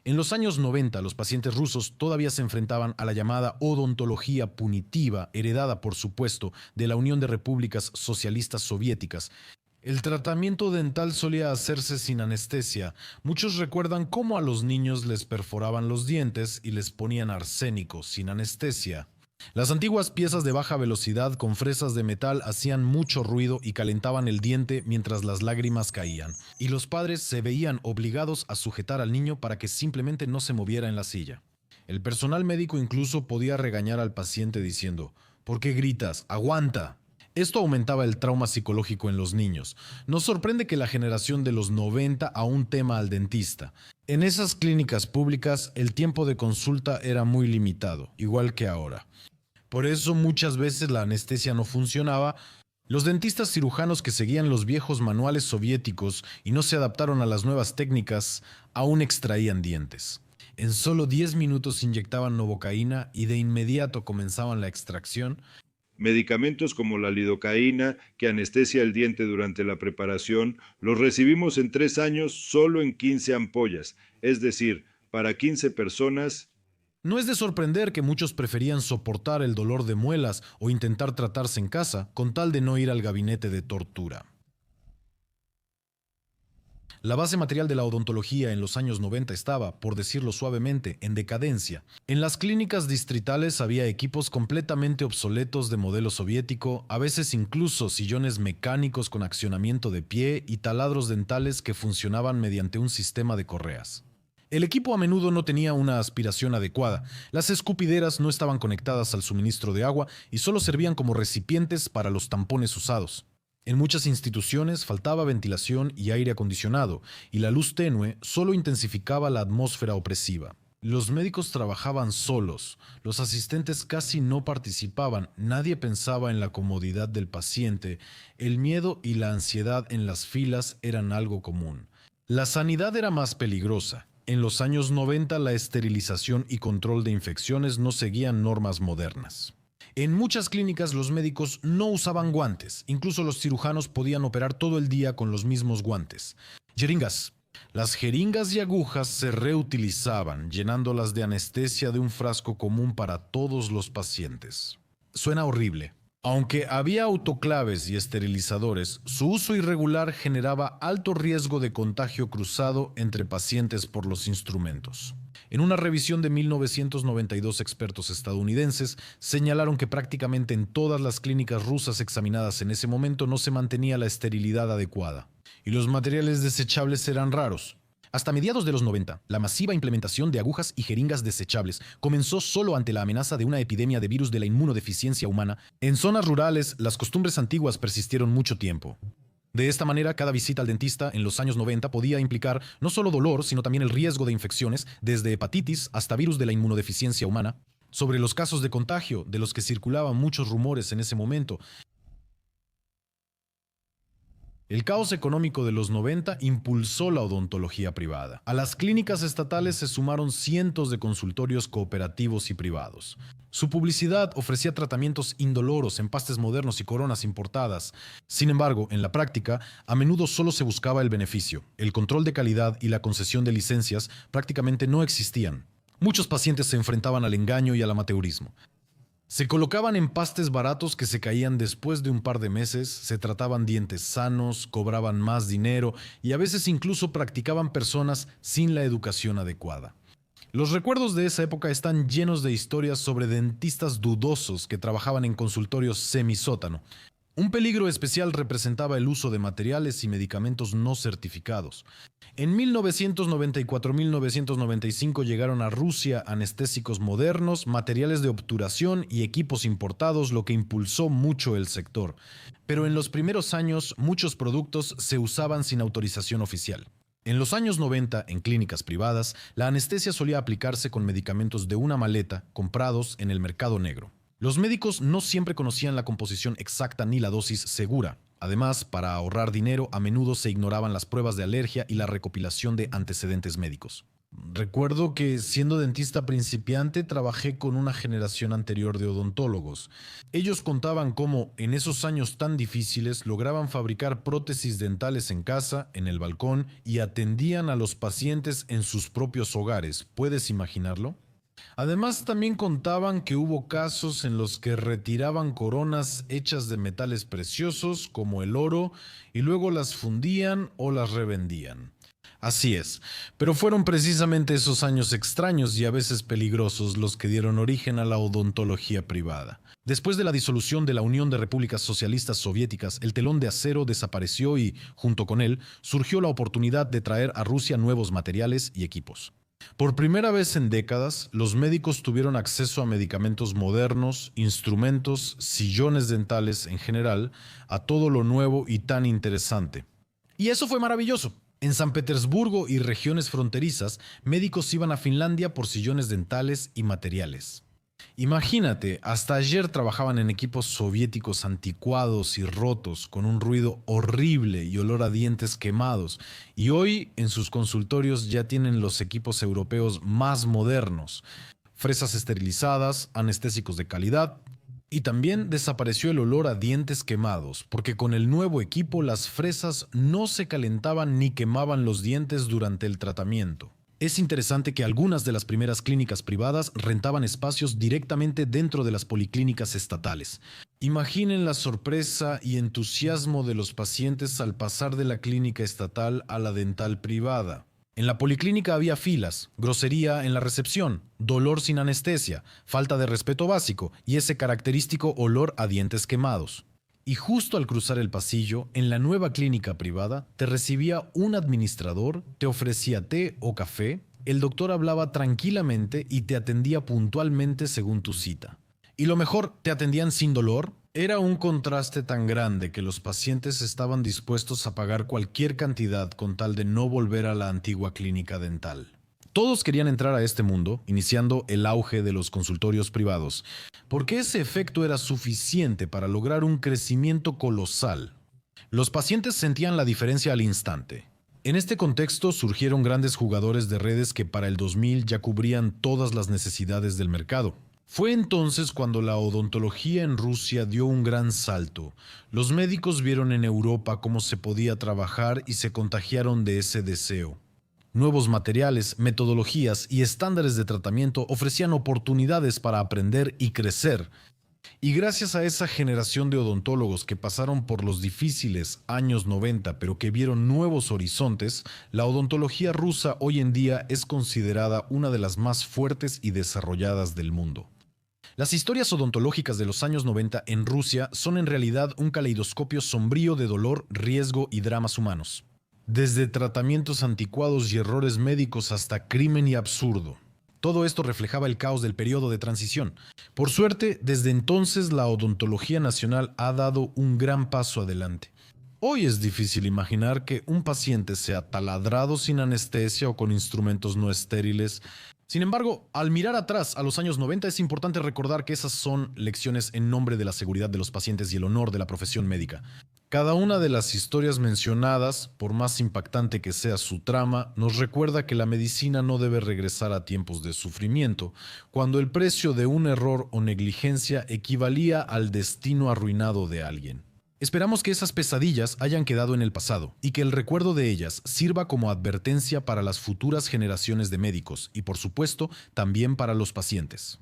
En los años 90, los pacientes rusos todavía se enfrentaban a la llamada odontología punitiva, heredada, por supuesto, de la Unión de Repúblicas Socialistas Soviéticas. El tratamiento dental solía hacerse sin anestesia. Muchos recuerdan cómo a los niños les perforaban los dientes y les ponían arsénico sin anestesia. Las antiguas piezas de baja velocidad con fresas de metal hacían mucho ruido y calentaban el diente mientras las lágrimas caían, y los padres se veían obligados a sujetar al niño para que simplemente no se moviera en la silla. El personal médico incluso podía regañar al paciente diciendo: ¿por qué gritas? ¡Aguanta! Esto aumentaba el trauma psicológico en los niños. Nos sorprende que la generación de los 90 aún tema al dentista. En esas clínicas públicas el tiempo de consulta era muy limitado, igual que ahora. Por eso muchas veces la anestesia no funcionaba. Los dentistas cirujanos que seguían los viejos manuales soviéticos y no se adaptaron a las nuevas técnicas aún extraían dientes. En solo 10 minutos inyectaban novocaína y de inmediato comenzaban la extracción. Medicamentos como la lidocaína, que anestesia el diente durante la preparación, los recibimos en 3 años solo en 15 ampollas, es decir, para 15 personas. No es de sorprender que muchos preferían soportar el dolor de muelas o intentar tratarse en casa con tal de no ir al gabinete de tortura. La base material de la odontología en los años 90 estaba, por decirlo suavemente, en decadencia. En las clínicas distritales había equipos completamente obsoletos de modelo soviético, a veces incluso sillones mecánicos con accionamiento de pie y taladros dentales que funcionaban mediante un sistema de correas. El equipo a menudo no tenía una aspiración adecuada, las escupideras no estaban conectadas al suministro de agua y solo servían como recipientes para los tampones usados. En muchas instituciones faltaba ventilación y aire acondicionado, y la luz tenue solo intensificaba la atmósfera opresiva. Los médicos trabajaban solos, los asistentes casi no participaban, nadie pensaba en la comodidad del paciente, el miedo y la ansiedad en las filas eran algo común. La sanidad era más peligrosa. En los años 90 la esterilización y control de infecciones no seguían normas modernas. En muchas clínicas los médicos no usaban guantes, incluso los cirujanos podían operar todo el día con los mismos guantes. Jeringas. Las jeringas y agujas se reutilizaban, llenándolas de anestesia de un frasco común para todos los pacientes. Suena horrible. Aunque había autoclaves y esterilizadores, su uso irregular generaba alto riesgo de contagio cruzado entre pacientes por los instrumentos. En una revisión de 1992, expertos estadounidenses señalaron que prácticamente en todas las clínicas rusas examinadas en ese momento no se mantenía la esterilidad adecuada, y los materiales desechables eran raros. Hasta mediados de los 90, la masiva implementación de agujas y jeringas desechables comenzó solo ante la amenaza de una epidemia de virus de la inmunodeficiencia humana. En zonas rurales, las costumbres antiguas persistieron mucho tiempo. De esta manera, cada visita al dentista en los años 90 podía implicar no solo dolor, sino también el riesgo de infecciones, desde hepatitis hasta virus de la inmunodeficiencia humana. Sobre los casos de contagio, de los que circulaban muchos rumores en ese momento, el caos económico de los 90 impulsó la odontología privada. A las clínicas estatales se sumaron cientos de consultorios cooperativos y privados. Su publicidad ofrecía tratamientos indoloros, empastes modernos y coronas importadas. Sin embargo, en la práctica, a menudo solo se buscaba el beneficio. El control de calidad y la concesión de licencias prácticamente no existían. Muchos pacientes se enfrentaban al engaño y al amateurismo. Se colocaban empastes baratos que se caían después de un par de meses, se trataban dientes sanos, cobraban más dinero y a veces incluso practicaban personas sin la educación adecuada. Los recuerdos de esa época están llenos de historias sobre dentistas dudosos que trabajaban en consultorios semisótano. Un peligro especial representaba el uso de materiales y medicamentos no certificados. En 1994-1995 llegaron a Rusia anestésicos modernos, materiales de obturación y equipos importados, lo que impulsó mucho el sector. Pero en los primeros años, muchos productos se usaban sin autorización oficial. En los años 90, en clínicas privadas, la anestesia solía aplicarse con medicamentos de una maleta comprados en el mercado negro. Los médicos no siempre conocían la composición exacta ni la dosis segura. Además, para ahorrar dinero, a menudo se ignoraban las pruebas de alergia y la recopilación de antecedentes médicos. Recuerdo que siendo dentista principiante trabajé con una generación anterior de odontólogos. Ellos contaban cómo en esos años tan difíciles lograban fabricar prótesis dentales en casa, en el balcón y atendían a los pacientes en sus propios hogares. ¿Puedes imaginarlo? Además, también contaban que hubo casos en los que retiraban coronas hechas de metales preciosos como el oro y luego las fundían o las revendían. Así es, pero fueron precisamente esos años extraños y a veces peligrosos los que dieron origen a la odontología privada. Después de la disolución de la Unión de Repúblicas Socialistas Soviéticas, el telón de acero desapareció y, junto con él, surgió la oportunidad de traer a Rusia nuevos materiales y equipos. Por primera vez en décadas, los médicos tuvieron acceso a medicamentos modernos, instrumentos, sillones dentales en general, a todo lo nuevo y tan interesante. Y eso fue maravilloso. En San Petersburgo y regiones fronterizas, médicos iban a Finlandia por sillones dentales y materiales. Imagínate, hasta ayer trabajaban en equipos soviéticos anticuados y rotos, con un ruido horrible y olor a dientes quemados, y hoy en sus consultorios ya tienen los equipos europeos más modernos, fresas esterilizadas, anestésicos de calidad, y también desapareció el olor a dientes quemados, porque con el nuevo equipo las fresas no se calentaban ni quemaban los dientes durante el tratamiento. Es interesante que algunas de las primeras clínicas privadas rentaban espacios directamente dentro de las policlínicas estatales. Imaginen la sorpresa y entusiasmo de los pacientes al pasar de la clínica estatal a la dental privada. En la policlínica había filas, grosería en la recepción, dolor sin anestesia, falta de respeto básico y ese característico olor a dientes quemados. Y justo al cruzar el pasillo, en la nueva clínica privada, te recibía un administrador, te ofrecía té o café, el doctor hablaba tranquilamente y te atendía puntualmente según tu cita. Y lo mejor, te atendían sin dolor. Era un contraste tan grande que los pacientes estaban dispuestos a pagar cualquier cantidad con tal de no volver a la antigua clínica dental. Todos querían entrar a este mundo, iniciando el auge de los consultorios privados, porque ese efecto era suficiente para lograr un crecimiento colosal. Los pacientes sentían la diferencia al instante. En este contexto surgieron grandes jugadores de redes que para el 2000 ya cubrían todas las necesidades del mercado. Fue entonces cuando la odontología en Rusia dio un gran salto. Los médicos vieron en Europa cómo se podía trabajar y se contagiaron de ese deseo. Nuevos materiales, metodologías y estándares de tratamiento ofrecían oportunidades para aprender y crecer. Y gracias a esa generación de odontólogos que pasaron por los difíciles años 90, pero que vieron nuevos horizontes, la odontología rusa hoy en día es considerada una de las más fuertes y desarrolladas del mundo. Las historias odontológicas de los años 90 en Rusia son en realidad un caleidoscopio sombrío de dolor, riesgo y dramas humanos. Desde tratamientos anticuados y errores médicos hasta crimen y absurdo. Todo esto reflejaba el caos del periodo de transición. Por suerte, desde entonces la odontología nacional ha dado un gran paso adelante. Hoy es difícil imaginar que un paciente sea taladrado sin anestesia o con instrumentos no estériles. Sin embargo, al mirar atrás a los años 90 es importante recordar que esas son lecciones en nombre de la seguridad de los pacientes y el honor de la profesión médica. Cada una de las historias mencionadas, por más impactante que sea su trama, nos recuerda que la medicina no debe regresar a tiempos de sufrimiento, cuando el precio de un error o negligencia equivalía al destino arruinado de alguien. Esperamos que esas pesadillas hayan quedado en el pasado y que el recuerdo de ellas sirva como advertencia para las futuras generaciones de médicos y, por supuesto, también para los pacientes.